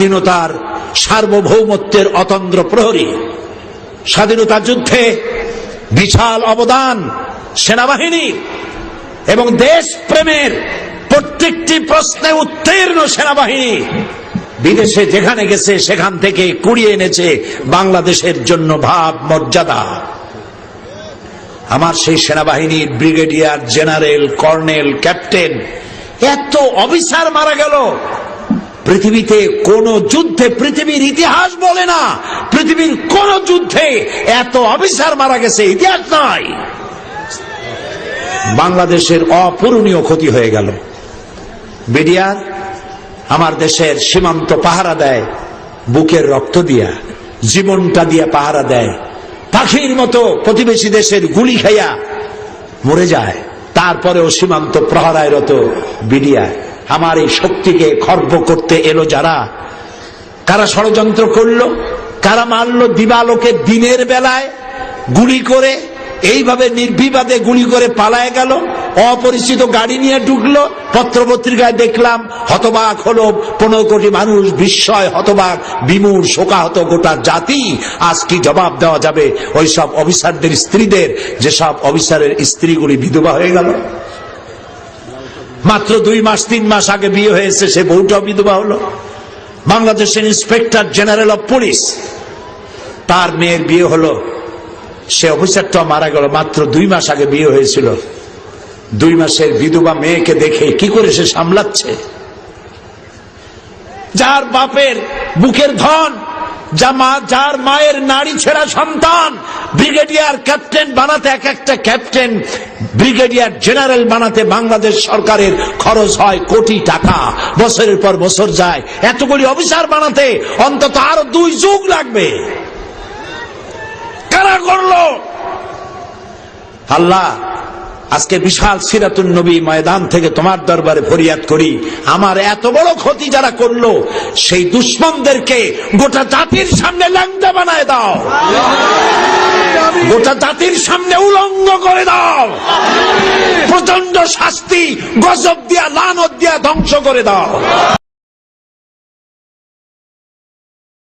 স্বাধীনতার সার্বভৌমত্বের অতন্দ্র প্রহরী। স্বাধীনতা যুদ্ধে বিশাল অবদান সেনাবাহিনীর এবং দেশ প্রেমের প্রত্যেকটি প্রশ্নে উত্তীর্ণ সেনাবাহিনী বিদেশে যেখানে গেছে সেখান থেকে কুড়িয়ে এনেছে বাংলাদেশের জন্য ভাব মর্যাদা। আমার সেই সেনাবাহিনীর ব্রিগেডিয়ার জেনারেল, কর্নেল, ক্যাপ্টেন, এত অফিসার মারা গেল। পৃথিবীতে কোন যুদ্ধে, পৃথিবীর ইতিহাস বলে না পৃথিবীর কোন যুদ্ধে এত অফিসার মারা গেছে ইতিহাস নাই। বাংলাদেশের অপূরণীয় ক্ষতি হয়ে গেল। বিডিআর আমার দেশের সীমান্ত পাহারা দেয়, বুকের রক্ত দিয়া, জীবনটা দিয়া পাহারা দেয়। পাখির মতো প্রতিবেশী দেশের গুলি খাইয়া মরে যায়, তারপরেও সীমান্ত প্রহরায়রত বিডিআর। আমার এই শক্তিকে খর্ব করতে এলো যারা, কারা ষড়যন্ত্র করলো, কারা মারলো দিবালোকে দিনের বেলায় গুলি করে, এইভাবে নির্বিবাদে গুলি করে পালায় গেল, অপরিচিত গাড়ি নিয়ে ঢুকলো। পত্রপত্রিকায় দেখলাম, হতবাক হলো 15 কোটি মানুষ, বিস্ময়, হতবাক, বিমূঢ়, শোকাহত গোটা জাতি। আজ কি জবাব দেওয়া যাবে ওই সব অফিসারদের স্ত্রীদের, যেসব অফিসারের স্ত্রীগুলি বিধবা হয়ে গেল? মাত্র 2 মাস 3 মাস আগে বিয়ে হয়েছে, সে বউটাও বিধবা হলো। বাংলাদেশের ইন্সপেক্টর জেনারেল অফ পুলিশ, তার মেয়ের বিয়ে হলো, সে অফিসারটা মারা গেল। মাত্র 2 মাস আগে বিয়ে হয়েছিল। 2 মাসের বিধবা মেয়েকে দেখে কি করে সে সামলাচ্ছে? যার বাপের বুকের ধন, যার মায়ের নারী ছেঁড়া সন্তান, ব্রিগেডিয়ার ক্যাপ্টেন বানাতে, এক একটা ক্যাপ্টেন ব্রিগেডিয়ার জেনারেল বানাতে বাংলাদেশ সরকারের খরচ হয় কোটি টাকা, বছরের পর বছর যায়। এতগুলি অফিসার বানাতে অন্তত আরো 2 যুগ লাগবে। কারা করলো? আল্লাহ, আজকে বিশাল সিরাতুন নবী ময়দান থেকে তোমার দরবারে ফরিয়াদ করি, আমার এত বড় ক্ষতি যারা করলো সেই দুশ্মনদেরকে গোটা জাতির সামনে ল্যাংড়া বানায় দাও, গোটা জাতির সামনে উলঙ্গ করে দাও, প্রচন্ড শাস্তি, গজব দিয়া, লানত দিয়া ধ্বংস করে দাও।